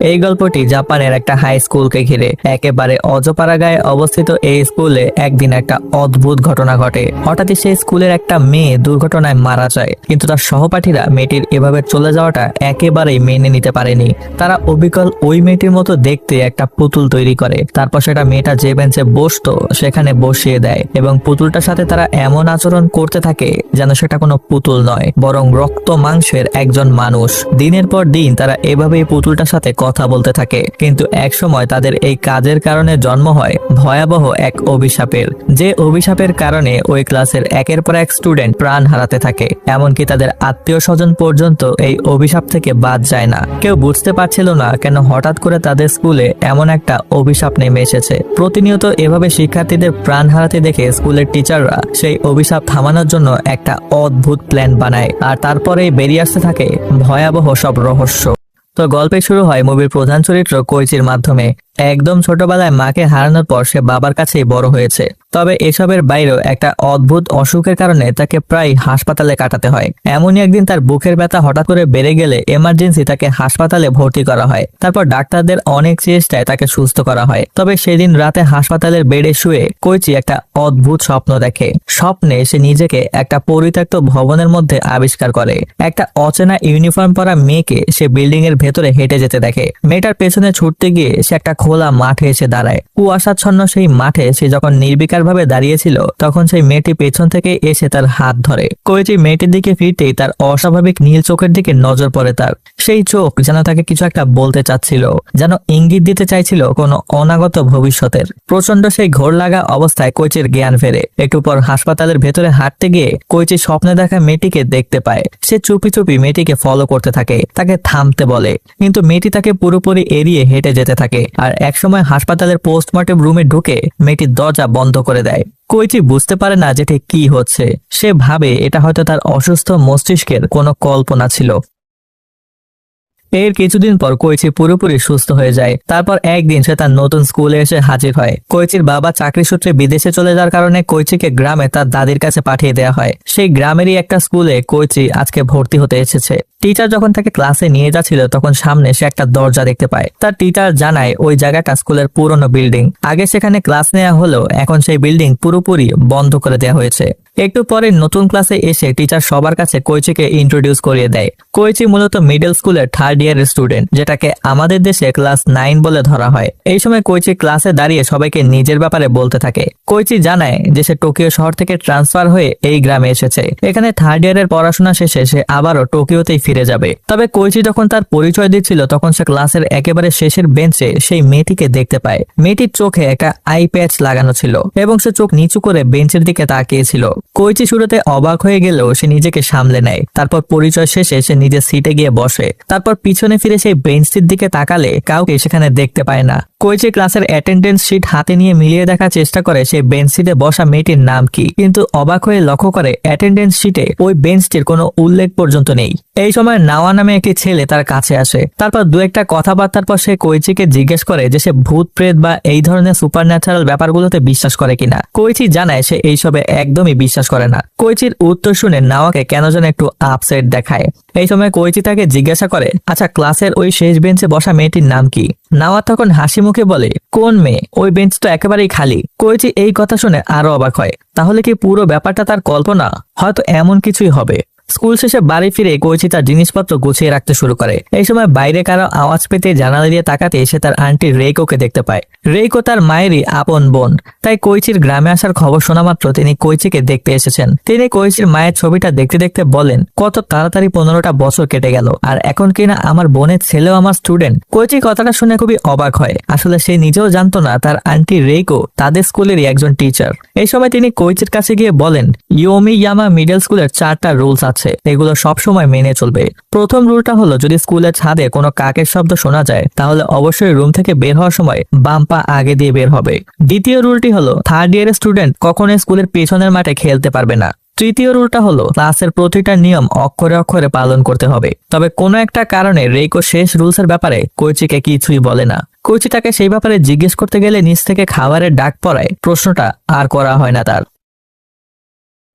এই গল্পটি জাপানের একটা হাই স্কুলকে ঘিরে। একেবারে অজপাড়াগাঁয়ে অবস্থিত এই স্কুলে একদিন একটা অদ্ভুত ঘটনা ঘটে। হঠাৎই সেই স্কুলের একটা মেয়ে দুর্ঘটনায় মারা যায়, কিন্তু তার সহপাঠীরা মেয়েটির এভাবে চলে যাওয়াটা একেবারেই মেনে নিতে পারেনি। তারা অবিকল ওই মেয়েটির মতো দেখতে একটা পুতুল তৈরি করে, তারপর সেটা মেয়েটা যে বেঞ্চে বসতো সেখানে বসিয়ে দেয় এবং পুতুলটার সাথে তারা এমন আচরণ করতে থাকে যেন সেটা কোনো পুতুল নয়, বরং রক্ত মাংসের একজন মানুষ। দিনের পর দিন তারা এভাবেই পুতুলটার সাথে কথা বলতে থাকে, কিন্তু এক সময় তাদের এই কাজের কারণে জন্ম হয় ভয়াবহ এক অভিশাপের। যে অভিশাপের কারণে ওই ক্লাসের একের পর এক স্টুডেন্ট প্রাণ হারাতে থাকে, এমনকি তাদের আত্মীয় স্বজন পর্যন্ত এই অভিশাপ থেকে বাদ যায় না। কেউ বুঝতে পারছিল না কেন হঠাৎ করে তাদের স্কুলে এমন একটা অভিশাপ নেমে এসেছে। প্রতিনিয়ত এভাবে শিক্ষার্থীদের প্রাণ হারাতে দেখে স্কুলের টিচাররা সেই অভিশাপ থামানোর জন্য একটা অদ্ভুত প্ল্যান বানায়, আর তারপরেই বেরিয়ে আসতে থাকে ভয়াবহ সব রহস্য। তো গল্পে শুরু হয় মুভির প্রধান চরিত্র কোইচির মাধ্যমে। একদম ছোটবেলায় মাকে হারানোর পর সে বাবার কাছেই বড় হয়েছে, তবে এসবের বাইরেও একটা অদ্ভুত অসুখের কারণে তাকে প্রায় হাসপাতালে কাটাতে হয়। এমনই একদিন তার বুকের ব্যথা হঠাৎ করে বেড়ে গেলে এমার্জেন্সি তাকে হাসপাতালে ভর্তি করা হয়। তারপর ডাক্তারদের অনেক চেষ্টায় তাকে সুস্থ করা হয়। তবে সেদিন রাতে হাসপাতালের বেডে শুয়ে কোইচি একটা অদ্ভুত স্বপ্ন দেখে। স্বপ্নে সে নিজেকে একটা পরিত্যক্ত ভবনের মধ্যে আবিষ্কার করে। একটা অচেনা ইউনিফর্ম পরা মেয়েকে সে বিল্ডিং এর ভেতরে হেঁটে যেতে দেখে। মেয়েটার পেছনে ছুটতে গিয়ে সে একটা খোলা মাঠে এসে দাঁড়ায়। কুয়াশাচ্ছন্ন সেই মাঠে সে যখন নির্বিকার ভাবে দাঁড়িয়েছিল, তখন সেই মেয়েটি পেছন থেকে এসে তার হাত ধরে। কোইচি মেয়েটির দিকে ফিরতেই তার অস্বাভাবিক নীল চোখের দিকে নজর পড়ে তার। সেই চোখ যেন তাকে কিছু একটা বলতে চাচ্ছিল, যেন ইঙ্গিত দিতে চাইছিল কোনো অনাগত ভবিষ্যতের। প্রচন্ড সেই ঘোর লাগা অবস্থায় কোইচির জ্ঞান ফেরে। একটু পর হাসপাতালের ভেতরে হাঁটতে গিয়ে কোইচি স্বপ্নে দেখা মেয়েটিকে দেখতে পায়। সে চুপি চুপি মেয়েটিকে ফলো করতে থাকে, তাকে থামতে বলে, কিন্তু মেয়েটি তাকে পুরোপুরি এড়িয়ে হেঁটে যেতে থাকে। আর একসময় হাসপাতালের পোস্টমর্টেম রুমে ঢুকে মেয়েটির দরজা বন্ধ করে দেয়। কোইচি বুঝতে পারে না যে ঠিক কি হচ্ছে। সে ভাবে এটা হয়তো তার অসুস্থ মস্তিষ্কের কোনো কল্পনা ছিল। এর কিছুদিন পর কোইচি পুরোপুরি সুস্থ হয়ে যায়। তারপর একদিন সে তার নতুন স্কুলে এসে হাজির হয়। কোইচির বাবা চাকরি সূত্রে বিদেশে চলে যাওয়ার কারণে কোইচিকে গ্রামে তার দাদির কাছে পাঠিয়ে দেওয়া হয়। সেই গ্রামেরই একটা স্কুলে কোইচি আজকে ভর্তি হতে এসেছে। টিচার যখন তাকে ক্লাসে নিয়ে যাচ্ছিল, তখন সামনে সে একটা দরজা দেখতে পায়। তার টিচার জানায় ওই জায়গাটা স্কুলের পুরনো বিল্ডিং। আগে সেখানে ক্লাস নেওয়া হলেও এখন সেই বিল্ডিং পুরোপুরি বন্ধ করে দেওয়া হয়েছে। একটু পরে নতুন ক্লাসে এসে টিচার সবার কাছে কোইচিকে ইন্ট্রোডিউস করিয়ে দেয়। কোইচি মূলত মিডল স্কুলের থার্ড ইয়ারের স্টুডেন্ট, যেটাকে আমাদের দেশে ক্লাস 9 বলে ধরা হয়। এই সময় কোইচি ক্লাসে দাঁড়িয়ে সবাইকে নিজের ব্যাপারে বলতে থাকে। কোইচি জানায় যে সে টোকিও শহর থেকে ট্রান্সফার হয়ে এই গ্রামে এসেছে। এখানে থার্ড ইয়ারের পড়াশোনা শেষে সে আবারও টোকিওতেই ফিরে যাবে। তবে কোইচি যখন তার পরিচয় দিচ্ছিল, তখন সে ক্লাসের একেবারে শেষের বেঞ্চে সেই মেয়েটিকে দেখতে পায়। মেয়েটির চোখে একটা আই প্যাচ লাগানো ছিল এবং সে চোখ নিচু করে বেঞ্চের দিকে তাকিয়েছিল। কোইচি শুরুতে অবাক হয়ে গেলেও সে নিজেকে সামলে নেয়। তারপর পরিচয় শেষে সে নিজের সিটে গিয়ে বসে। তারপর পিছনে ফিরে সেই বেঞ্চটির দিকে তাকালে কাউকে সেখানে দেখতে পায় না। কোইচি ক্লাসের অ্যাটেন্ডেন্স শিট হাতে নিয়ে মিলিয়ে দেখার চেষ্টা করে সেই বেঞ্চ সিটে বসা মেয়েটির নাম কি, কিন্তু অবাক হয়ে লক্ষ্য করে অ্যাটেন্ডেন্স শিটে ওই বেঞ্চটির কোনো উল্লেখ পর্যন্ত নেই। এই সময় নাওয়া নামে একটি ছেলে তার কাছে আসে। তারপর দু একটা কথাবার্তার পর সে কোইচিকে জিজ্ঞেস করে যে সে ভূত প্রেত বা এই ধরনের সুপার ন্যাচারাল ব্যাপারগুলোতে বিশ্বাস করে কিনা। কোইচি জানায় সে এইসবে একদমই বিশ্বাস করে না। কোইচির উত্তর শুনে নাওয়াকে কেন যেন একটু আপসেট দেখায়। এই সময় কোইচি তাকে জিজ্ঞাসা করে, আচ্ছা ক্লাসের ওই শেষ বেঞ্চে বসা মেয়েটির নাম কি? নাওয়া তখন হাসি মুখে বলে, কোন মেয়ে? ওই বেঞ্চ তো একেবারেই খালি। কোইচি এই কথা শুনে আরো অবাক হয়। তাহলে কি পুরো ব্যাপারটা তার কল্পনা? হয়তো এমন কিছুই হবে। স্কুল শেষে বাড়ি ফিরে কোইচি তার জিনিসপত্র গুছিয়ে রাখতে শুরু করে। এই সময় বাইরে কারো আওয়াজ পেতে জানালা দিয়ে তাকাতে সে তার আন্টি রেইকোকে দেখতে পায়। রেইকো তার মায়েরই আপন বোন, তাই কোইচির গ্রামে আসার খবর শোনা মাত্র তিনি কোইচিকে দেখতে এসেছেন। তিনি কোইচির মায়ের ছবিটা দেখতে দেখতে বলেন, কত তাড়াতাড়ি 15টা বছর কেটে গেল, আর এখন কিনা আমার বোনের ছেলেও আমার স্টুডেন্ট। কোইচি কথাটা শুনে খুবই অবাক হয়। আসলে সে নিজেও জানতো না তার আন্টি রেইকো তাদের স্কুলেরই একজন টিচার। এই সময় তিনি কোইচির কাছে গিয়ে বলেন, ইয়োমিয়ামা মিডল স্কুলের 4টা রুলস আছে, এগুলো সব সময় মেনে চলবে। প্রথম রুলটা হলো, যদি স্কুলের ছাদে কোনো কাকের শব্দ শোনা যায় তাহলে অবশ্যই রুম থেকে বের হওয়ার সময় বাম পা আগে দিয়ে বের হবে। দ্বিতীয় রুলটি হলো, থার্ড ইয়ারের স্টুডেন্ট কখনোই স্কুলের পেছনের মাঠে খেলতে পারবে না। তৃতীয় রুলটা হলো, ক্লাসের প্রতিটা নিয়ম অক্ষরে অক্ষরে পালন করতে হবে। তবে কোনো একটা কারণে রেইকো শেষ রুলসের ব্যাপারে কোইচিকে কিছুই বলে না। কোইচি তাকে সেই ব্যাপারে জিজ্ঞেস করতে গেলে নিচ থেকে খাবারের ডাক পড়ায় প্রশ্নটা আর করা হয় না তার।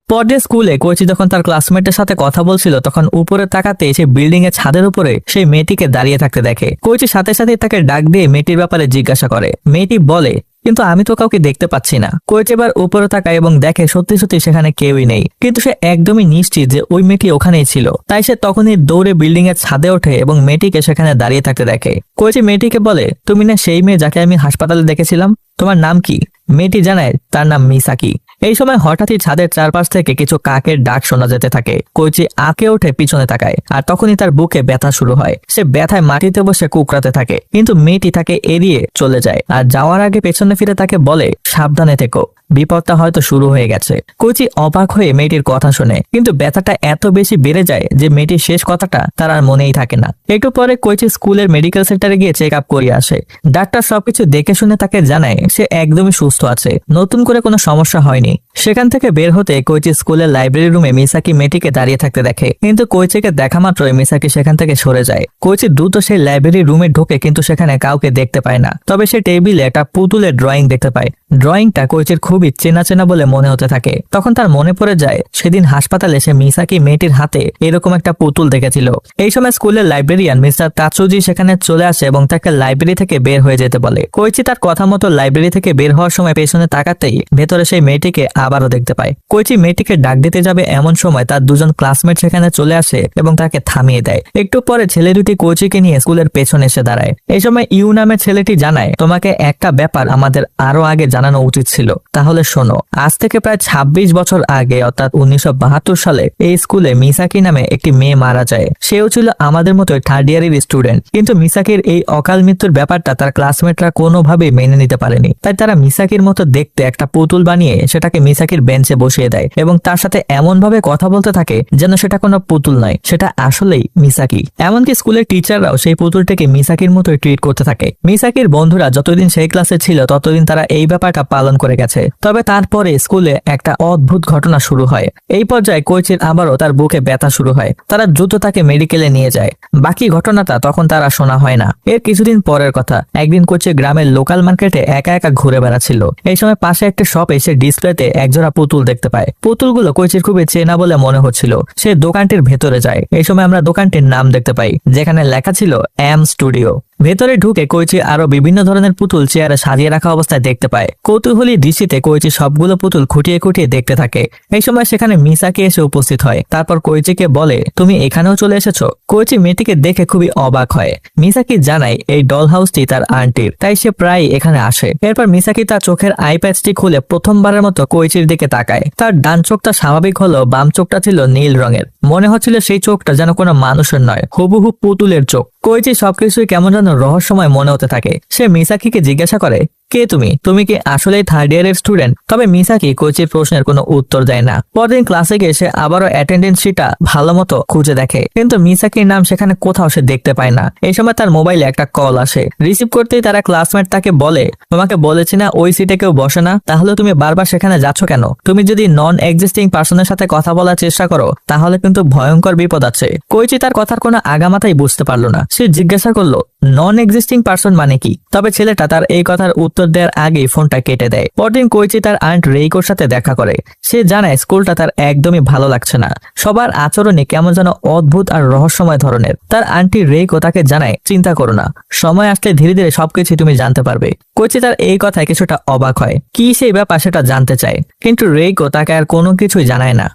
পরদিন স্কুলে কোচি যখন তার ক্লাসমেটের সাথে কথা বলছিল তখন উপরে তাকাতে সে বিল্ডিং এর ছাদের উপরে সেই মেয়েটিকে দাঁড়িয়ে থাকতে দেখে। কোচি সাথে সাথে তাকে ডাক দিয়ে মেয়েটির ব্যাপারে জিজ্ঞাসা করে। মেয়েটি বলে, কিন্তু আমি তো কাউকে দেখতে পাচ্ছি না। কোচ এবার উপরে তাকায় এবং দেখে সত্যি সত্যি সেখানে কেউই নেই, কিন্তু সে একদমই নিশ্চিত যে ওই মেয়েটি ওখানেই ছিল। তাই সে তখনই দৌড়ে বিল্ডিং এর ছাদে ওঠে এবং মেয়েটিকে সেখানে দাঁড়িয়ে থাকতে দেখে। কোচ মেয়েটিকে বলে, তুমি না সেই মেয়ে যাকে আমি হাসপাতালে দেখেছিলাম, তোমার নাম কি? মেয়েটি জানায় তার নাম মিসাকি। এই সময় হঠাৎই ছাদের চারপাশ থেকে কিছু কাকের ডাক শোনা যেতে থাকে। কোচি আঁকে উঠে পিছনে তাকায় আর তখনই তার বুকে ব্যথা শুরু হয়। সে ব্যথায় মাটিতে বসে কুকরাতে থাকে, কিন্তু মেয়েটি তাকে এড়িয়ে চলে যায় আর যাওয়ার আগে পেছনে ফিরে তাকে বলে, সাবধানে থেকো, বিপদটা হয়তো শুরু হয়ে গেছে। কোচি অবাক হয়ে মেয়েটির কথা শুনে, কিন্তু ব্যথাটা এত বেশি বেড়ে যায় যে মেয়েটির শেষ কথাটা তার আর মনেই থাকে না। একটু পরে কোচি স্কুলের মেডিকেল সেন্টারে গিয়ে চেক আপ করিয়ে আসে। ডাক্তার সবকিছু দেখে শুনে তাকে জানায় সে একদমই সুস্থ আছে, নতুন করে কোনো সমস্যা হয়নি। সেখান থেকে বের হতে কোচি স্কুলের লাইব্রেরি রুমে মিসাকি মেয়েটিকে দাঁড়িয়ে থাকতে দেখে, কিন্তু কোচিকে দেখা মাত্রই মিসাকি সেখান থেকে সরে যায়। কোচি দ্রুত সেই লাইব্রেরি রুমে ঢোকে, কিন্তু সেখানে কাউকে দেখতে পায় না। তবে সে টেবিলে একটা পুতুলের ড্রয়িং দেখতে পায়। ড্রয়িংটা কোচের খুবই চেনা চেনা বলে মনে হতে থাকে। তখন তার মনে পড়ে যায় সেদিন হাসপাতালে সে মিসাকি মেয়েটির হাতে এরকম একটা পুতুল দেখেছিল। এই সময় স্কুলের লাইব্রেরিয়ান মিস্টার তাৎসুজি সেখানে চলে আসে এবং তাকে লাইব্রেরি থেকে বের হয়ে যেতে বলে। কোইচি তার কথা মতো লাইব্রেরি থেকে বের হওয়ার সময় পেছনে তাকাতেই ভেতরে সেই মেয়েটিকে আবারও দেখতে পায়। কোইচি মেয়েটিকে ডাক দিতে যাবে এমন সময় তার দুজন ক্লাসমেট সেখানে চলে আসে এবং তাকে থামিয়ে দেয়। একটু পরে ছেলে দুটি কোইচিকে নিয়ে স্কুলের পেছনে এসে দাঁড়ায়। এই সময় ইউ নামের ছেলেটি জানায়, তোমাকে একটা ব্যাপার আমাদের আরো আগে জানানো উচিত ছিল। তাহলে শোনো, আজ থেকে প্রায় 26 বছর আগে অর্থাৎ 1972 সালে এই স্কুলে মিসাকি নামে একটি মেয়ে মারা যায়। সেও ছিল আমাদের মতো থার্ড ইয়ারের স্টুডেন্ট, কিন্তু মিসাকির এই অকাল মৃত্যুর ব্যাপারটা তার ক্লাসমেটরা কোনোভাবেই মেনে নিতে পারেনি। তাই তারা মিসাকির মতো দেখতে একটা পুতুল বানিয়ে সেটাকে মিসাকির বেঞ্চে বসিয়ে দেয় এবং তার সাথে এমন ভাবে কথা বলতে থাকে যেন সেটা কোনো পুতুল নয়, সেটা আসলেই মিসাকি। এমনকি স্কুলের টিচাররাও সেই পুতুলটাকে মিসাকির মতোই ট্রিট করতে থাকে। মিসাকির বন্ধুরা যতদিন সেই ক্লাসে ছিল ততদিন তারা এই ব্যাপারটা পালন করে গেছে। তবে তারপরে স্কুলে একটা অদ্ভুত ঘটনা শুরু হয়। এই পর্যায়ে কোচির আবারও তার বুকে ব্যথা শুরু হয়। তারা দ্রুত তাকে মেডিকেলে নিয়ে যায়। বাকি ঘটনাটা তখন তারা শোনা হয় না। এর কিছুদিন পরের কথা, একদিন কোচি গ্রামের লোকাল মার্কেটে একা একা ঘুরে বেড়াচ্ছিল। এই সময় পাশে একটা শপে এসে ডিসপ্লেতে একজোড়া পুতুল দেখতে পায়। পুতুলগুলো কোচির খুবই চেনা বলে মনে হচ্ছিল। সে দোকানটির ভেতরে যায়। এই সময় আমরা দোকানটির নাম দেখতে পাই, যেখানে লেখা ছিল এম স্টুডিও। ভেতরে ঢুকে কোইচি আরো বিভিন্ন ধরনের পুতুল চেয়ারে সাজিয়ে রাখা অবস্থায় দেখতে পায়। কৌতূহলী দৃষ্টিতে কোইচি সবগুলো পুতুল খুঁটিয়ে খুঁটিয়ে দেখতে থাকে। এই সময় সেখানে মিসাকি এসে উপস্থিত হয়। তারপর কোইচিকে বলে, তুমি এখানেও চলে এসেছো? কোইচি মেয়েটিকে দেখে খুবই অবাক হয়। মিসাকি জানায় এই ডল হাউসটি তার আন্টির, তাই সে প্রায় এখানে আসে। এরপর মিসাকি তার চোখের আই প্যাচটি খুলে প্রথমবারের মতো কোইচির দিকে তাকায়। তার ডান চোখটা স্বাভাবিক হলেও বাম চোখটা ছিল নীল রঙের। মনে হচ্ছিল সেই চোখটা যেন কোনো মানুষের নয়, হুবহু পুতুলের চোখ। কোইচি সবকিছুই কেমন যেন রহস্যময় মনে হতে থাকে। সে মিসাকিকে জিজ্ঞাসা করে, কে তুমি? তুমি কি আসলেই থার্ড ইয়ারের স্টুডেন্ট? তবে মিসাকি কোচির প্রশ্নের কোনো উত্তর দেয় না। পরদিন ক্লাসে গিয়ে সে আবারও অ্যাটেন্ডেন্স শিটটা ভালো মতো খুঁজে দেখে, কিন্তু মিসাকির নাম সেখানে কোথাও সে দেখতে পায় না। এই সময় তার মোবাইলে একটা কল আসে। রিসিভ করতেই তারা ক্লাসমেট তাকে বলে, তোমাকে বলেছি না ওই সিটে কেউ বসে না, তাহলে তুমি বারবার সেখানে যাচ্ছ কেন? তুমি যদি নন এক্সিস্টিং পার্সনের সাথে কথা বলার চেষ্টা করো তাহলে কিন্তু ভয়ঙ্কর বিপদ আছে। কোইচি তার কথার কোনো আগামাতাই বুঝতে পারলো না। সে জিজ্ঞাসা করলো, নন এক্সিস্টিং পার্সন মানে কি? তবে ছেলেটা তার এই কথার উত্তর দেওয়ার আগেই ফোনটা কেটে দেয়। পরদিন কোইচি তার আন্ট রেইকোর সাথে দেখা করে। সে জানায় স্কুলটা তার একদমই ভালো লাগছে না। সবার আচরণে কেমন যেন অদ্ভুত আর রহস্যময় ধরনের। তার আন্টি রেইকো তাকে জানায়, চিন্তা করো না, সময় আসলে ধীরে ধীরে সবকিছু তুমি জানতে পারবে। কোইচি তার এই কথায় কিছুটা অবাক হয়। কি সেই ব্যাপার সেটা জানতে চায়, কিন্তু রেইকো তাকে আর কোনো কিছুই জানায় না।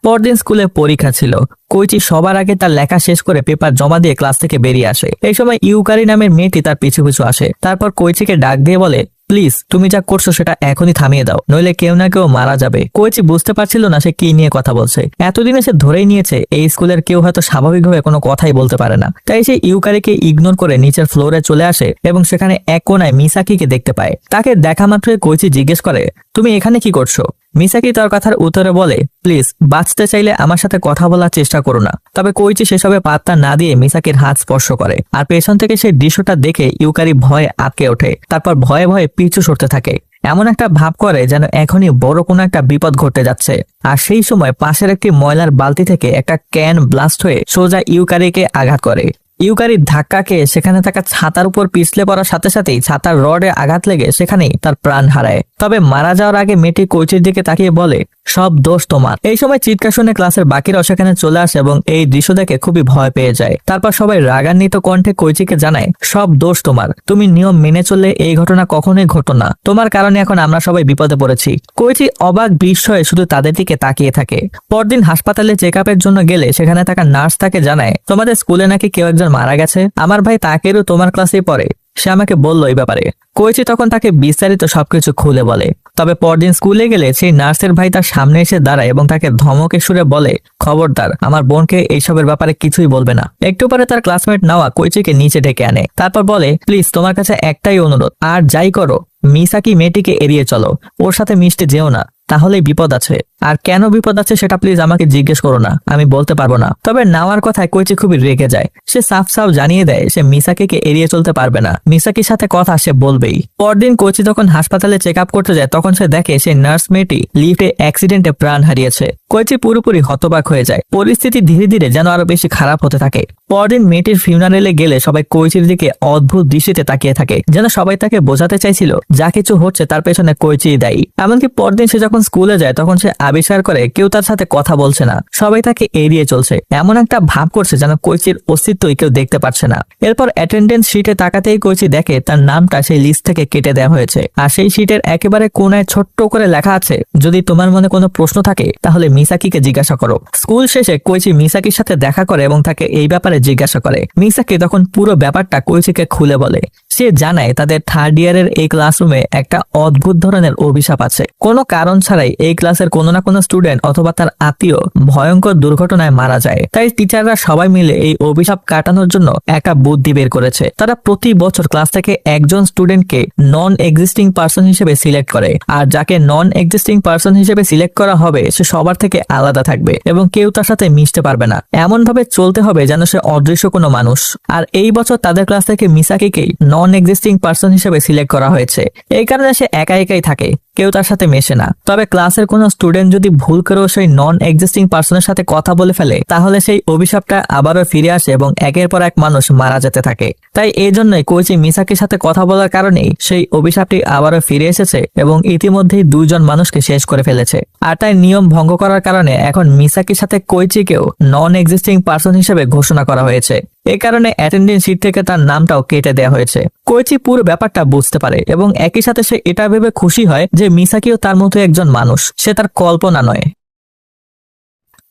পরদিন স্কুলে পরীক্ষা ছিল। কোইচি সবার আগে তার লেখা শেষ করে পেপার জমা দিয়ে ক্লাস থেকে বেরিয়ে আসে। এই সময় ইউকারি নামের মেয়েটি তার পিছু পিছু আসে। তারপর কোইচিকে ডাক দিয়ে বলে, প্লিজ তুমি যা করছো সেটা এখনই থামিয়ে দাও, নইলে কেউ না কেউ মারা যাবে। কোইচি বুঝতে পারছিল না সে কি নিয়ে কথা বলছে। এতদিনে সে ধরেই নিয়েছে এই স্কুলের কেউ হয়তো স্বাভাবিকভাবে কোনো কথাই বলতে পারে না। তাই সে ইউকারিকে ইগনোর করে নিচের ফ্লোরে চলে আসে এবং সেখানে এক কোনায় মিসাকিকে দেখতে পায়। তাকে দেখা মাত্রই কোইচি জিজ্ঞেস করে, তুমি এখানে কি করছো? মিসাকি তার কথার উত্তরে বলে, প্লিজ বাঁচতে চাইলে আমার সাথে কথা বলার চেষ্টা করো না। তবে কোইচি সেসবে পাত্তা না দিয়ে মিসাকির হাত স্পর্শ করে, আর পেছন থেকে সেই দৃশ্যটা দেখে ইউকারি ভয়ে আটকে ওঠে। তারপর ভয়ে ভয়ে পিছু সরতে থাকে, এমন একটা ভাব করে যেন এখনই বড় কোনো একটা বিপদ ঘটতে যাচ্ছে। আর সেই সময় পাশের একটি ময়লার বালতি থেকে একটা ক্যান ব্লাস্ট হয়ে সোজা ইউকারিকে আঘাত করে। ইউকারির ধাক্কা খেয়ে সেখানে থাকা ছাতার উপর পিছলে পড়ার সাথে সাথেই ছাতার রডে আঘাত লেগে সেখানেই তার প্রাণ হারায়। তবে মারা যাওয়ার আগে মেয়েটি কোইচির দিকে তাকিয়ে বলে, সব দোষ তোমার। এই সময় চিৎকার শুনে ক্লাসের বাকিরাও সেখানে চলে আসে এবং এই দৃশ্য দেখে খুবই ভয় পেয়ে যায়। তারপর সবাই রাগান্বিত কণ্ঠে কোইচিকে জানায়, সব দোষ তোমার, তুমি নিয়ম মেনে চললে এই ঘটনা কখনোই ঘটতো না, তোমার কারণে এখন আমরা সবাই বিপদে পড়েছি। কোইচি অবাক বিস্ময়ে শুধু তাদের দিকে তাকিয়ে থাকে। পরদিন হাসপাতালে চেক আপের জন্য গেলে সেখানে থাকা নার্স তাকে জানায়, তোমাদের স্কুলে নাকি কেউ একজন মারা গেছে, আমার ভাই তাকেরও তোমার ক্লাসেই পড়ে, সে আমাকে বললো এই ব্যাপারে। কোইচি তখন তাকে বিস্তারিত সবকিছু খুলে বলে। তবে পরদিন স্কুলে গেলে সেই নার্সের ভাই তার সামনে এসে দাঁড়ায় এবং তাকে ধমকে সুরে বলে, খবরদার আমার বোনকে এইসবের ব্যাপারে কিছুই বলবে না। একটু পরে তার ক্লাসমেট নাওয়া কোইচিকে নিচে ডেকে আনে। তারপর বলে, প্লিজ তোমার কাছে একটাই অনুরোধ, আর যাই করো মিসাকি মেয়েটিকে এড়িয়ে চলো, ওর সাথে মিশতে যেও না, তাহলেই বিপদ আছে। আর কেন বিপদ আছে সেটা প্লিজ আমাকে জিজ্ঞেস করো না, আমি বলতে পারবো না। তবে নাওয়ার কথায় কোইচি খুবই রেগে যায়। সে সাফ সাফ জানিয়ে দেয় সে মিসাকিকে এড়িয়ে চলতে পারবে না, মিসাকির সাথে কথা সে বলবেই। পরদিন কোইচি যখন হাসপাতালে চেক আপ করতে যায় তখন সে দেখে সেই নার্স মেয়েটি লিফটে অ্যাক্সিডেন্টে প্রাণ হারিয়েছে। কোইচি পুরোপুরি হতবাক হয়ে যায়। পরিস্থিতি ধীরে ধীরে যেন আরো বেশি খারাপ হতে থাকে। পরদিন মেয়েটির ফিউনারেলে গেলে সবাই কোইচির দিকে অদ্ভুত দৃষ্টিতে তাকিয়ে থাকে, যেন সবাই তাকে বোঝাতে চাইছিল যা কিছু হচ্ছে তার পেছনে কোইচিই দায়ী। এমনকি পরদিন সে যখন স্কুলে যায় তখন সে আবিষ্কার করে কেউ তার সাথে কথা বলছে না, সবাই তাকে এড়িয়ে চলছে, এমন একটা ভাব করছে যেন কোইচির অস্তিত্বই কেউ দেখতে পাচ্ছে না। এরপর অ্যাটেন্ডেন্স শিটে তাকাতেই কোইচি দেখে তার নামটা সেই লিস্ট থেকে কেটে দেওয়া হয়েছে। আর সেই শিটের একেবারে কোনায় ছোট্ট করে লেখা আছে, যদি তোমার মনে কোনো প্রশ্ন থাকে তাহলে মিসাকিকে জিজ্ঞাসা করো। স্কুল শেষে কোইচি মিসাকির সাথে দেখা করে এবং তাকে এই ব্যাপারে জিজ্ঞাসা করে। মিসাকি তখন পুরো ব্যাপারটা কোইচিকে খুলে বলে। সে জানায় তাদের থার্ড ইয়ারের এই ক্লাসরুমে একটা অদ্ভুত ধরনের অভিশাপ আছে। কোনো কারণ ছাড়াই এই ক্লাসের কোনো না কোনো স্টুডেন্ট অথবা তার আত্মীয় ভয়ঙ্কর দুর্ঘটনায় মারা যায়। তাই টিচাররা সবাই মিলে এই অভিশাপ কাটানোর জন্য একটা বুদ্ধি বের করেছে। তারা প্রতি বছর ক্লাস থেকে একজন স্টুডেন্টকে নন এক্সিস্টিং পার্সন হিসেবে সিলেক্ট করে, আর যাকে নন এক্সিস্টিং পার্সন হিসেবে সিলেক্ট করা হবে সে সবার থেকে আলাদা থাকবে এবং কেউ তার সাথে মিশতে পারবে না। এমন ভাবে চলতে হবে যেন সে অদৃশ্য কোনো মানুষ। আর এই বছর তাদের ক্লাস থেকে মিসাকিকেই নন এক্সিস্টিং পার্সন হিসেবে সিলেক্ট করা হয়েছে। এই কারণে সে একা একাই থাকে, কেউ তার সাথে মেশে না। তবে ক্লাসের কোনো স্টুডেন্ট যদি ভুল করেও সেই নন এক্সিস্টিং পার্সনের সাথে কথা বলে ফেলে তাহলে সেই অভিশাপটা আবারও ফিরে আসে এবং একের পর এক মানুষ মারা যেতে থাকে। তাই এই জন্যই কোইচি মিসাকির সাথে কথা বলার কারণেই সেই অভিশাপটি আবারও ফিরে এসেছে এবং ইতিমধ্যেই 2 জন মানুষকে শেষ করে ফেলেছে। আর তাই নিয়ম ভঙ্গ করার কারণে এখন মিসাকির সাথে কোইচিকেও নন এক্সিস্টিং পার্সন হিসেবে ঘোষণা করা হয়েছে। এই কারণে অ্যাটেন্ডেন্স শিট থেকে তার নামটাও কেটে দেওয়া হয়েছে। কোইচি পুরো ব্যাপারটা বুঝতে পারে এবং একই সাথে সে এটা ভেবে খুশি হয় যে মিসাকিও তার মতো একজন মানুষ, সে তার কল্পনা নয়।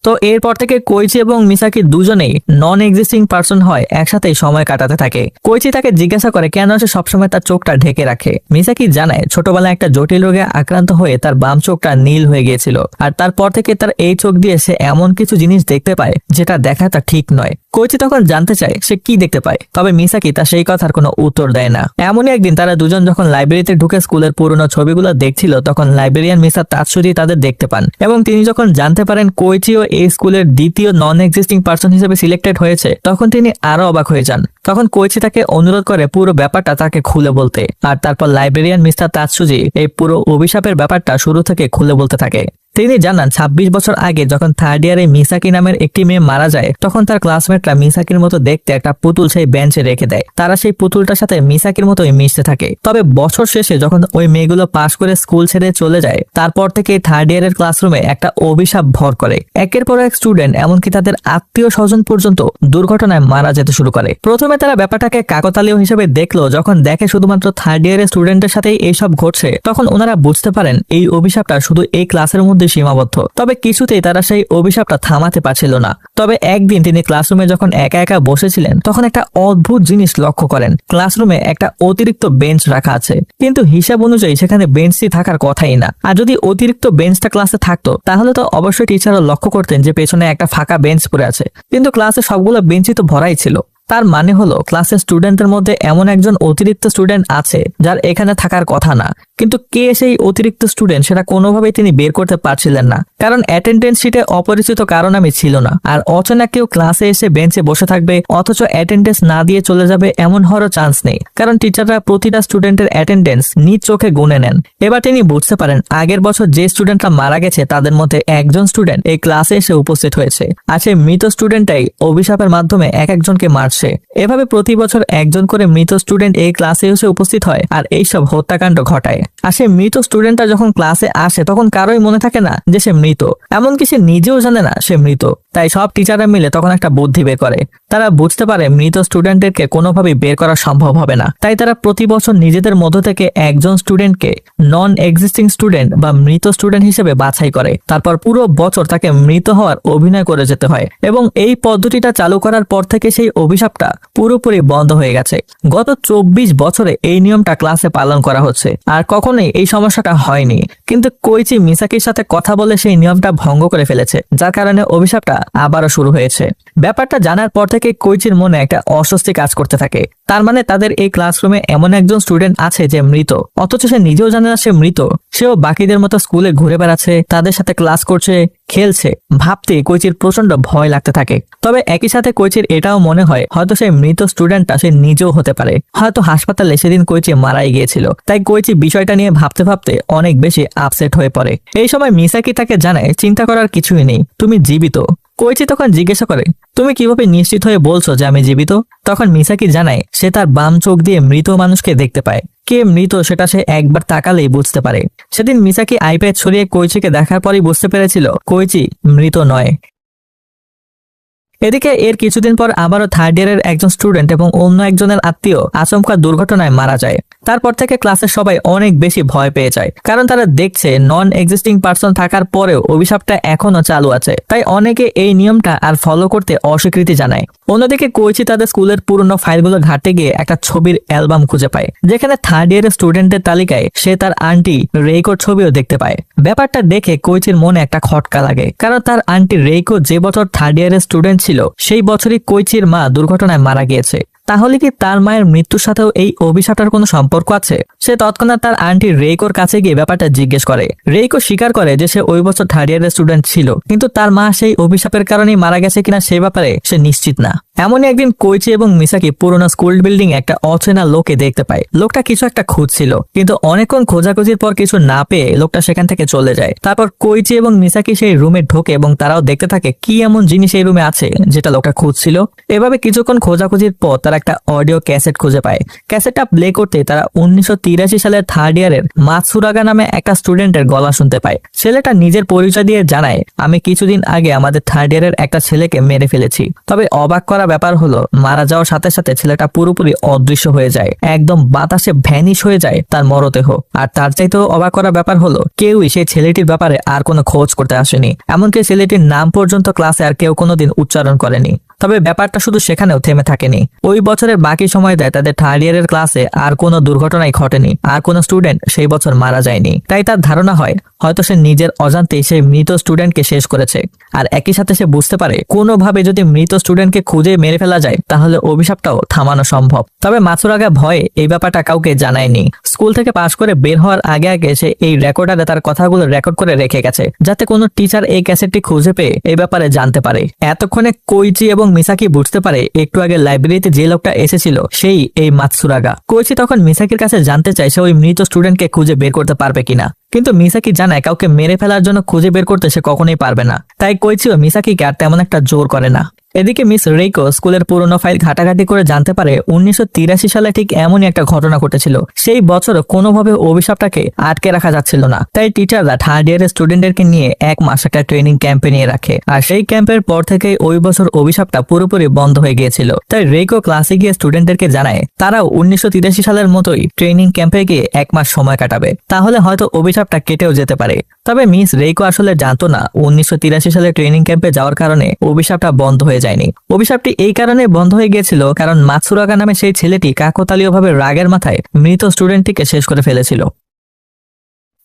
তো এরপর থেকে কোইচি এবং মিসাকি দুজনেই নন এক্সিস্টিং পার্সন হয় একসাথেই সময় কাটাতে থাকে। কোইচি তাকে জিজ্ঞাসা করে কেন সে সবসময় তার চোখটা ঢেকে রাখে। মিসাকি জানায় ছোটবেলায় একটা জটিল রোগে আক্রান্ত হয়ে তার বাম চোখটা নীল হয়ে গিয়েছিল, আর তারপর থেকে তার এই চোখ দিয়ে সে এমন কিছু জিনিস দেখতে পায় যেটা দেখা তা ঠিক নয়। কোইচি তখন জানতে চায় সে কি দেখতে পায়, তবে মিসাকি তা সেই কথার কোনো উত্তর দেয় না। এমনই একদিন তারা দুজন যখন লাইব্রেরিতে ঢুকে স্কুলের পুরনো ছবিগুলো দেখছিল তখন লাইব্রেরিয়ান মিস্টার তাৎসুজি তাদের দেখতে পান এবং তিনি যখন জানতে পারেন কোইচিও এই স্কুলের দ্বিতীয় নন এক্সিস্টিং পার্সন হিসেবে সিলেক্টেড হয়েছে তখন তিনি আরো অবাক হয়ে যান। তখন কোইচি তাকে অনুরোধ করে পুরো ব্যাপারটা তাকে খুলে বলতে, আর তারপর লাইব্রেরিয়ান মিস্টার তাৎসুজি এই পুরো অভিশাপের ব্যাপারটা শুরু থেকে খুলে বলতে থাকে। তিনি জানান 26 বছর আগে যখন থার্ড ইয়ারে মিসাকি নামের একটি মেয়ে মারা যায় তখন তার ক্লাসমেটরা মিসাকির মতো দেখতে একটা পুতুল সেই বেঞ্চে রেখে দেয়। তারা সেই পুতুলটার সাথে মিসাকির মতোই মিশতে থাকে। তবে বছর শেষে যখন ওই মেয়েগুলো পাশ করে স্কুল ছেড়ে চলে যায় তারপর থেকে থার্ড ইয়ারের ক্লাসরুমে একটা অভিশাপ ভর করে। একের পর এক স্টুডেন্ট এমনকি তাদের আত্মীয় স্বজন পর্যন্ত দুর্ঘটনায় মারা যেতে শুরু করে। প্রথমে তারা ব্যাপারটাকে কাকতালীয় হিসেবে দেখলো, যখন দেখে শুধুমাত্র থার্ড ইয়ারের স্টুডেন্টের সাথেই এইসব ঘটছে তখন ওনারা বুঝতে পারেন এই অভিশাপটা শুধু এই ক্লাসের মধ্যে সীমাবদ্ধ। তবে কিছুতেই তারা সেই অভিশাপটা থামাতে পারছিল না। তবে একদিন তিনি ক্লাসরুমে যখন একা একা বসেছিলেন তখন একটা অদ্ভুত জিনিস লক্ষ্য করেন। ক্লাসরুমে একটা অতিরিক্ত বেঞ্চ রাখা আছে, কিন্তু হিসাব অনুযায়ী সেখানে বেঞ্চটি থাকার কথাই না। আর যদি অতিরিক্ত বেঞ্চটা ক্লাসে থাকতো তাহলে তো অবশ্যই টিচাররা লক্ষ্য করতেন যে পেছনে একটা ফাঁকা বেঞ্চ পড়ে আছে, কিন্তু ক্লাসে সবগুলো বেঞ্চই তো ভরাই ছিল। তার মানে হলো ক্লাসের স্টুডেন্টদের মধ্যে এমন একজন অতিরিক্ত স্টুডেন্ট আছে যার এখানে থাকার কথা না। কিন্তু কে সেই অতিরিক্ত স্টুডেন্ট সেটা কোনোভাবেই তিনি বের করতে পারছিলেন না, কারণ অ্যাটেন্ডেন্স শিটে অপরিচিত কারণ আমি ছিল না। আর অচেনা কেউ ক্লাসে এসে বেঞ্চে বসে থাকবে অথচ অ্যাটেন্ডেন্স না দিয়ে চলে যাবে এমন হওয়ারও চান্স নেই, কারণ টিচাররা প্রতিটা স্টুডেন্টের অ্যাটেন্ডেন্স নিজ চোখে গুনে নেন। এবার তিনি বুঝতে পারেন আগের বছর যে স্টুডেন্টরা মারা গেছে তাদের মধ্যে একজন স্টুডেন্ট এই ক্লাসে এসে উপস্থিত হয়েছে, আর সেই মৃত স্টুডেন্টটাই অভিশাপের মাধ্যমে এক একজনকে মারছে। এভাবে প্রতি বছর একজন করে মৃত স্টুডেন্ট এই ক্লাসে এসে উপস্থিত হয় আর এইসব হত্যাকাণ্ড ঘটায়। আর সেই মৃত স্টুডেন্টটা যখন ক্লাসে আসে তখন কারোই মনে থাকে না যে সে মৃত, এমনকি সে নিজেও জানে না সে মৃত। তাই সব টিচাররা মিলে তখন একটা বুদ্ধি বের করে। তারা বুঝতে পারে মৃত স্টুডেন্টদেরকে কোনোভাবেই বের করা সম্ভব হবে না, তাই তারা প্রতি বছর নিজেদের মধ্য থেকে একজন স্টুডেন্টকে নন এক্সিস্টিং স্টুডেন্ট বা মৃত স্টুডেন্ট হিসেবে বাছাই করে। তারপর পুরো বছর তাকে মৃত হওয়ার অভিনয় করে যেতে হয় এবং এই পদ্ধতিটা চালু করার পর থেকে সেই অভিশাপটা পুরোপুরি বন্ধ হয়ে গেছে। গত 24 বছরে এই নিয়মটা ক্লাসে পালন করা হচ্ছে আর কখনোই এই সমস্যাটা হয়নি। কিন্তু কোইচি মিসাকির সাথে কথা বলে সেই নিয়মটা ভঙ্গ করে ফেলেছে, যার কারণে অভিশাপটা আবারও শুরু হয়েছে। ব্যাপারটা জানার পর থেকে কোইচির মনে একটা অস্বস্তি কাজ করতে থাকে। তার মানে তাদের এই ক্লাসরুমে এমন একজন স্টুডেন্ট আছে যে মৃত, অথচ সে নিজেও জানে না সে মৃত। সেও বাকিদের মতো স্কুলে ঘুরে বেড়াচ্ছে, তাদের সাথে ক্লাস করছে, খেলছে। ভাবতে কোইচির প্রচন্ড ভয় লাগতে থাকে। তবে একই সাথে কোইচির এটাও মনে হয় হয়তো সেই মৃত স্টুডেন্টটা সে নিজেও হতে পারে। হয়তো হাসপাতালে সেদিন কোইচি মারাই গিয়েছিল। তাই কোইচি বিষয়টা নিয়ে ভাবতে ভাবতে অনেক বেশি আপসেট হয়ে পড়ে। এই সময় মিসাকি তাকে জানায় চিন্তা করার কিছুই নেই, তুমি জীবিত। কোইচি তখন জিজ্ঞাসা করে, তুমি কিভাবে নিশ্চিত হয়ে বলছো যে আমি জীবিত? তখন মিসাকি জানায় সে তার বাম চোখ দিয়ে মৃত মানুষকে দেখতে পায়। কে মৃত সেটা সে একবার তাকালেই বুঝতে পারে। সেদিন মিসাকি আইপ্যাড ছড়িয়ে কোইচিকে দেখার পরই বুঝতে পেরেছিল কোইচি মৃত নয়। এদিকে এর কিছুদিন পর আবারও থার্ড ইয়ারের একজন স্টুডেন্ট এবং অন্য একজনের আত্মীয় আচমকা দুর্ঘটনায় মারা যায়। তারপর থেকে ক্লাসের সবাই অনেক বেশি ভয় পেয়ে যায়, কারণ তারা দেখছে নন এক্সিস্টিং পার্সন থাকার পরেও অভিশাপটা এখনো চালু আছে। তাই অনেকে এই নিয়মটা আর ফলো করতে অস্বীকৃতি জানায়। অন্যদিকে কোইচি তাদের স্কুলের পুরনো ফাইলগুলো ঘাঁটতে গিয়ে একটা ছবির অ্যালবাম খুঁজে পায়, যেখানে থার্ড ইয়ারের স্টুডেন্টের তালিকায় সে তার আন্টি রেইকোর ছবিও দেখতে পায়। ব্যাপারটা দেখে কোইচির মনে একটা খটকা লাগে, কারণ তার আন্টি রেইকো যে বছর থার্ড ইয়ারের স্টুডেন্ট ছিল সেই বছরই কোইচির মা দুর্ঘটনায় মারা গিয়েছে। তাহলে কি তার মায়ের মৃত্যুর সাথেও এই অভিশাপটার কোনো সম্পর্ক আছে? সে তৎক্ষণাৎ তার আন্টি রেইকোর কাছে গিয়ে ব্যাপারটা জিজ্ঞেস করে। রেইকো স্বীকার করে যে সে ওই বছর থার্ড ইয়ারের স্টুডেন্ট ছিল, কিন্তু তার মা সেই অভিশাপের কারণেই মারা গেছে কিনা সে ব্যাপারে সে নিশ্চিত না। এমনই একদিন কোইচি এবং মিসাকি পুরোনো স্কুল বিল্ডিং একটা অচেনা লোককে দেখতে পায়। লোকটা কিছু একটা খুঁজছিল, কিন্তু অনেকক্ষণ খোঁজাখুঁজির পর কিছু না পেয়ে লোকটা সেখান থেকে চলে যায়। তারপর কোইচি এবং মিসাকি সেই রুমে ঢোকে এবং তারাও দেখতে থাকে কি এমন জিনিস এই রুমে আছে যেটা লোকটা খুঁজছিল। এভাবে কিছুক্ষণ খোঁজাখুঁজির পর তারা একটা অডিও ক্যাসেট খুঁজে পায়। ক্যাসেটটা প্লে করতে তারা 1983 সালের থার্ড ইয়ারের মাতসুরাগা নামে একটা স্টুডেন্টের গলা শুনতে পায়। ছেলেটা নিজের পরিচয় দিয়ে জানায়, আমি কিছুদিন আগে আমাদের থার্ড ইয়ারের একটা ছেলেকে মেরে ফেলেছি। তবে অবাক করা ব্যাপার হলো মারা যাওয়ার সাথে সাথে ছেলেটা পুরোপুরি অদৃশ্য হয়ে যায়, একদম বাতাসে ভ্যানিশ হয়ে যায় তার মরদেহ। আর তার চাইতেও অবাক করা ব্যাপার হলো কেউই সেই ছেলেটির ব্যাপারে আর কোনো খোঁজ করতে আসেনি, এমনকি ছেলেটির নাম পর্যন্ত ক্লাসে আর কেউ কোনোদিন উচ্চারণ করেনি। তবে ব্যাপারটা শুধু সেখানেও থেমে থাকেনি। ওই বছরের বাকি সময় দেয় তাদের থার্ড ইয়ারের ক্লাসে আর কোনো দুর্ঘটনাই ঘটেনি, আর কোনো স্টুডেন্ট সেই বছর মারা যায়নি। তাই তার ধারণা হয় হয়তো সে নিজের অজান্তেই সেই মৃত স্টুডেন্টকে শেষ করেছে। আর একই সাথে সে বুঝতে পারে কোনোভাবে যদি মৃত স্টুডেন্টকে খুঁজে মেরে ফেলা যায় তাহলে অভিশাপটাও থামানো সম্ভব। তবে মাতসুরাগা ভয়ে এই ব্যাপারটা কাউকে জানায়নি। স্কুল থেকে পাশ করে বের হওয়ার আগে আগে সে এই রেকর্ডারে তার কথাগুলো রেকর্ড করে রেখে গেছে, যাতে কোনো টিচার এই ক্যাসেটটি খুঁজে পেয়ে এই ব্যাপারে জানতে পারে। এতক্ষণে কোইচি এবং মিসাকি বুঝতে পারে একটু আগে লাইব্রেরিতে যে লোকটা এসেছিল সেই এই মাতসুরাগা। কোইচি তখন মিসাকির কাছে জানতে চায় সে ওই মৃত স্টুডেন্টকে খুঁজে বের করতে পারবে কিনা, কিন্তু মিসাকি জানায় কাউকে মেরে ফেলার জন্য খুঁজে বের করতে সে কখনোই পারবে না। তাই কোইচিও মিসাকিকে আর তেমন একটা জোর করে না। এদিকে মিস রেইকো স্কুলের পুরনো ফাইল ঘাটাঘাটি করে জানতে পারে 1983 সালে ঠিক এমনই একটা ঘটনা ঘটেছিল। সেই বছরও কোনোভাবে অভিশাপটাকে আটকে রাখা যাচ্ছিল না। তাই টিচাররা থার্ড ইয়ারের স্টুডেন্টদেরকে নিয়ে 1 মাস একটা ট্রেনিং ক্যাম্পে নিয়ে রাখে। আর সেই ক্যাম্পের পর থেকেই ওই বছর অভিশাপটা পুরোপুরি বন্ধ হয়ে গিয়েছিল। তাই রেইকো ক্লাসে গিয়ে স্টুডেন্টদেরকে জানায় তারাও 1983 সালের মতোই ট্রেনিং ক্যাম্পে গিয়ে 1 মাস সময় কাটাবে, তাহলে হয়তো অভিশাপটা কেটেও যেতে পারে। তবে মিস রেইকো আসলে জানতো না 1983 সালে ট্রেনিং ক্যাম্পে যাওয়ার কারণে অভিশাপটা বন্ধ হয়ে যায়নি। অভিশাপটি এই কারণে বন্ধ হয়ে গিয়েছিল কারণ মাতসুরাগা নামে সেই ছেলেটি কাকতালীয়ভাবে রাগের মাথায় মৃত স্টুডেন্টটিকে শেষ করে ফেলেছিল।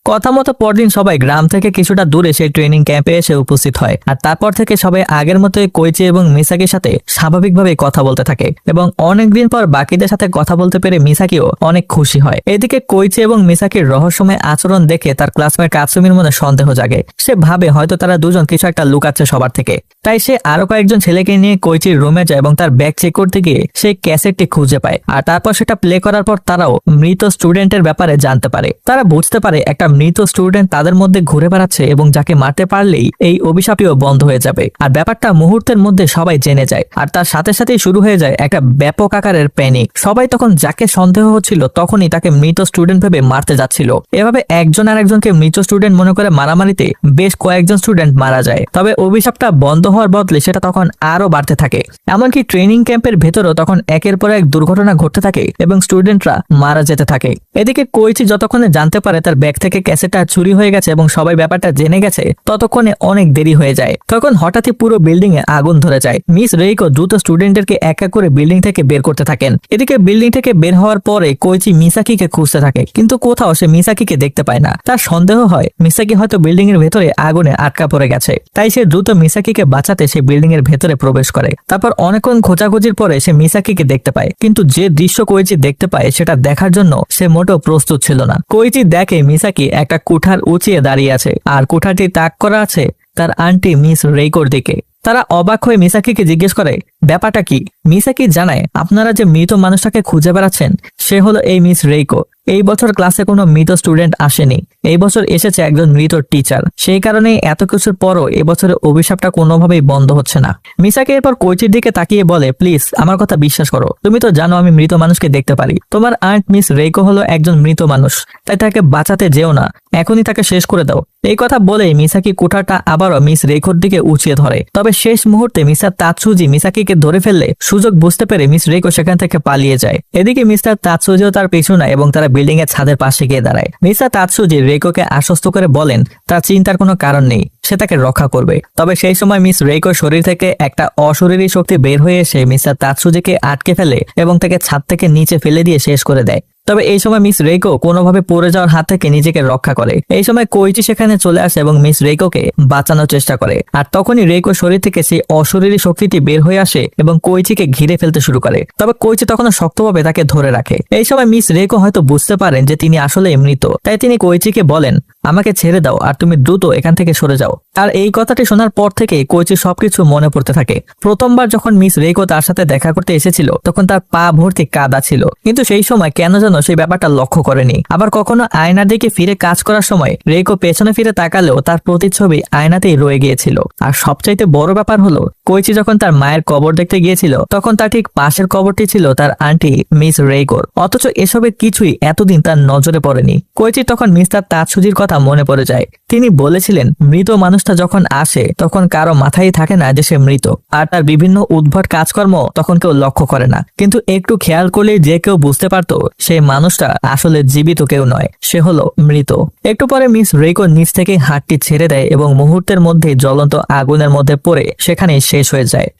কথা মতো পরদিন সবাই গ্রাম থেকে কিছুটা দূরে সেই ট্রেনিং ক্যাম্পে এসে উপস্থিত হয়। আর তারপর থেকে সবাই আগের মতোই কোইচি এবং মিসাকির সাথে স্বাভাবিকভাবে কথা বলতে থাকে এবং অনেকদিন পর বাকিদের সাথে কথা বলতে পেরে মিসাকিও অনেক খুশি হয়। এদিকে কোইচি এবং মিসাকির রহস্যময় আচরণ দেখে তার ক্লাসমেট কাতসুমির মনে সন্দেহ জাগে। সে ভাবে হয়তো তারা দুজন কিছু একটা লুকাচ্ছে সবার থেকে। তাই সে আরো কয়েকজন ছেলেকে নিয়ে কোইচির রুমে যায় এবং তার ব্যাগ চেক করতে গিয়ে সেই ক্যাসেটটি খুঁজে পায়। আর তারপর সেটা প্লে করার পর তারাও মৃত স্টুডেন্টের ব্যাপারে জানতে পারে। তারা বুঝতে পারে একটা মৃত স্টুডেন্ট তাদের মধ্যে ঘুরে বেড়াচ্ছে এবং যাকে মারতে পারলেই এই অভিশাপটিও বন্ধ হয়ে যাবে। আর ব্যাপারটা মুহূর্তের মধ্যে সবাই জেনে যায়। আর তার সাথে সাথেই শুরু হয়ে যায় একটা ব্যাপক আকারের প্যানিক। সবাই তখন যাকে সন্দেহ হচ্ছিল তখনই তাকে মৃত স্টুডেন্ট ভেবে মারতে যাচ্ছিল। এভাবে একজন আর একজনকে মৃত স্টুডেন্ট মনে করে মারামারিতে বেশ কয়েকজন স্টুডেন্ট মারা যায়। তবে অভিশাপটা বন্ধ হওয়ার বদলে সেটা তখন আরো বাড়তে থাকে। এমনকি ট্রেনিং ক্যাম্পের ভেতরও তখন একের পর এক দুর্ঘটনা ঘটতে থাকে এবং স্টুডেন্টরা মারা যেতে থাকে। এদিকে কোইচি যতক্ষণে জানতে পারে তার ব্যাগ থেকে ক্যাসেটটা চুরি হয়ে গেছে এবং সবাই ব্যাপারটা জেনে গেছে, ততক্ষণে অনেক দেরি হয়ে যায়। তখন হঠাৎই পুরো বিল্ডিং এ আগুন ধরে যায়। মিস রেইকো দ্রুত স্টুডেন্টদেরকে এক এক করে বিল্ডিং থেকে বের করতে থাকেন। এদিকে বিল্ডিং থেকে বের হওয়ার পরে কোইচি মিসাকিকে খুঁজতে থাকে, কিন্তু কোথাও সে মিসাকিকে দেখতে পায় না। তার সন্দেহ হয় মিসাকি হয়তো বিল্ডিং এর ভেতরে আগুনে আটকা পড়ে গেছে। তাই সে দ্রুত মিসাকিকে বাঁচাতে সে বিল্ডিং এর ভেতরে প্রবেশ করে। তারপর অনেকক্ষণ খোঁজাখুঁজির পরে সে মিসাকিকে দেখতে পায়, কিন্তু যে দৃশ্য কোইচি দেখতে পায় সেটা দেখার জন্য সে মোটেও প্রস্তুত ছিল না। কোইচি দেখে মিসাকি একটা কুঠার উঁচিয়ে দাঁড়িয়ে আছে আর কুঠারটি তাক করা আছে তার আন্টি মিস রেইকোর দিকে। তারা অবাক হয়ে মিসাকিকে জিজ্ঞেস করে ব্যাপারটা কি। মিসাকি জানায়, আপনারা যে মৃত মানুষটাকে খুঁজে বেড়াচ্ছেন সে হলো এই মিস রেইকো। এই বছর ক্লাসে কোনো মৃত স্টুডেন্ট আসেনি, এই বছর এসেছে একজন মৃত টিচার। সেই কারণে এত কিছুর পরও এবছরের অভিশাপটা কোনোভাবেই বন্ধ হচ্ছে না। মিসাকি এরপর কোইচির দিকে তাকিয়ে বলে, প্লিজ আমার কথা বিশ্বাস করো, তুমি তো জানো আমি মৃত মানুষকে দেখতে পারি। তোমার আন্ট মিস রেইকো হলো একজন মৃত মানুষ, তাই তাকে বাঁচাতে যেও না, এখনই তাকে শেষ করে দাও। এই কথা বলে মিসাকি কুঠারটা আবারও মিস রেইকোর দিকে উঁচিয়ে ধরে। তবে শেষ মুহূর্তে মিস্টার তাতসুজি মিসাকিকে ধরে ফেললে সুযোগ বুঝতে পেরে মিস রেইকো সেখান থেকে পালিয়ে যায়। এদিকে মিস্টার তাতসুজিও তার পিছু নেয় এবং তারা বিল্ডিং এর ছাদের পাশে গিয়ে দাঁড়ায়। মিস্টার তাতসুজি রেইকোকে আশ্বস্ত করে বলেন তার চিন্তার কোনো কারণ নেই, সে তাকে রক্ষা করবে। তবে সেই সময় মিস রেইকোর শরীর থেকে একটা অশরীরী শক্তি বের হয়ে এসে মিস্টার তাতসুজিকে আটকে ফেলে এবং তাকে ছাদ থেকে নিচে ফেলে দিয়ে শেষ করে দেয়। তবে এই সময় মিস রেইকো কোনোভাবে পড়ে যাওয়ার হাত থেকে নিজেকে রক্ষা করে। এই সময় কোইচি সেখানে চলে আসে এবং মিস রেইকোকে বাঁচানোর চেষ্টা করে। আর তখনই রেইকোর শরীর থেকে সেই অশরীরী শক্তিটি বের হয়ে আসে এবং কোইচিকে ঘিরে ফেলতে শুরু করে। তবে কোইচি তখনও শক্তভাবে তাকে ধরে রাখে। এই সময় মিস রেইকো হয়তো বুঝতে পারেন যে তিনি আসলে মৃত, তাই তিনি কোইচিকে বলেন, আমাকে ছেড়ে দাও আর তুমি দ্রুত এখান থেকে সরে যাও। আর এই কথাটি শোনার পর থেকে কোইচি সবকিছু মনে পড়তে থাকে। প্রথমবার যখন মিস রেইকো তার সাথে দেখা করতে এসেছিল তখন তার পা ভর্তি কাদা ছিল, কিন্তু সেই সময় কেন যেন সেই ব্যাপারটা লক্ষ্য করেনি। আবার কখনো আয়নার দিকে ফিরে কাজ করার সময় রেইকো পেছনে ফিরে তাকালেও তার প্রতিচ্ছবি আয়নাতেই রয়ে গিয়েছিল। আর সবচাইতে বড় ব্যাপার হলো কোইচি যখন তার মায়ের কবর দেখতে গিয়েছিল তখন তার ঠিক পাশের কবরটি ছিল তার আন্টি মিস রেইকোর, অথচ এসবের কিছুই এতদিন তার নজরে পড়েনি। কোইচি তখন মিস্টার তাতসুজির কথা মনে পড়ে যায়। তিনি বলেছিলেন মৃত মানুষটা যখন আসে তখন কারো মাথায় থাকে না যে সে মৃত, আর তার বিভিন্ন উদ্ভট কাজকর্ম তখন কেউ লক্ষ্য করে না। কিন্তু একটু খেয়াল করলেই যে কেউ বুঝতে পারতো সেই মানুষটা আসলে জীবিত কেউ নয়, সে হলো মৃত। একটু পরে মিস রেইকো নিচ থেকে হাতটি ছেড়ে দেয় এবং মুহূর্তের মধ্যে জ্বলন্ত আগুনের মধ্যে পড়ে সেখানেই শেষ হয়ে যায়।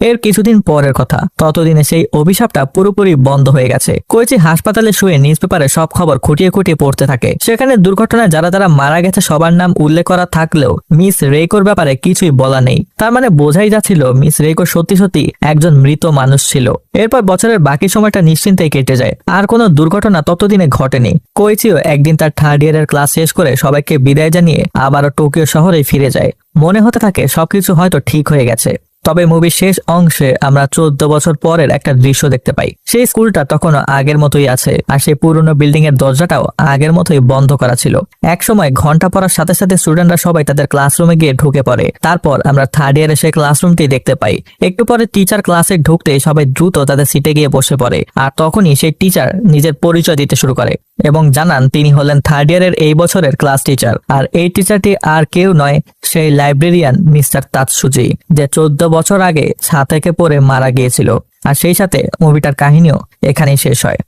এর কিছুদিন পরের কথা, ততদিনে সেই অভিশাপটা পুরোপুরি বন্ধ হয়ে গেছে। কোইচি হাসপাতালে শুয়ে নিউজ পেপারে সব খবর খুঁটিয়ে খুঁটিয়ে পড়তে থাকে। সেখানে দুর্ঘটনায় যারা যারা মারা গেছে সবার নাম উল্লেখ করা থাকলেও মিস রেইকোর ব্যাপারে কিছুই বলা নেই। তার মানে বোঝাই যাচ্ছিল মিস রেইকো সত্যি সত্যি একজন মৃত মানুষ ছিল। এরপর বছরের বাকি সময়টা নিশ্চিন্তেই কেটে যায়, আর কোনো দুর্ঘটনা ততদিনে ঘটেনি। কোইচিও একদিন তার থার্ড ইয়ারের ক্লাস শেষ করে সবাইকে বিদায় জানিয়ে আবারও টোকিও শহরে ফিরে যায়। মনে হতে থাকে সবকিছু হয়তো ঠিক হয়ে গেছে। তবে মুভির শেষ অংশে আমরা 14 বছর পরের একটা দৃশ্য দেখতে পাই। সেই স্কুলটা তখনও আগের মতোই আছে, আর সেই পুরনো বিল্ডিং এর দরজাটাও আগের মতোই বন্ধ করা ছিল। এক সময় ঘন্টা পড়ার সাথে সাথে স্টুডেন্টরা সবাই তাদের ক্লাসরুমে গিয়ে ঢুকে পড়ে। তারপর আমরা থার্ড ইয়ারে সেই ক্লাসরুমটি দেখতে পাই। একটু পরে টিচার ক্লাসে ঢুকতে সবাই দ্রুত তাদের সিটে গিয়ে বসে পড়ে। আর তখনই সেই টিচার নিজের পরিচয় দিতে শুরু করে এবং জানান তিনি হলেন থার্ড ইয়ারের এই বছরের ক্লাস টিচার। আর এই টিচারটি আর কেউ নয়, সেই লাইব্রেরিয়ান মিস্টার তাতসুজি, যে 14 বছর আগে ছাদ থেকে পড়ে মারা গিয়েছিল। আর সেই সাথে মুভিটার কাহিনীও এখানেই শেষ হয়।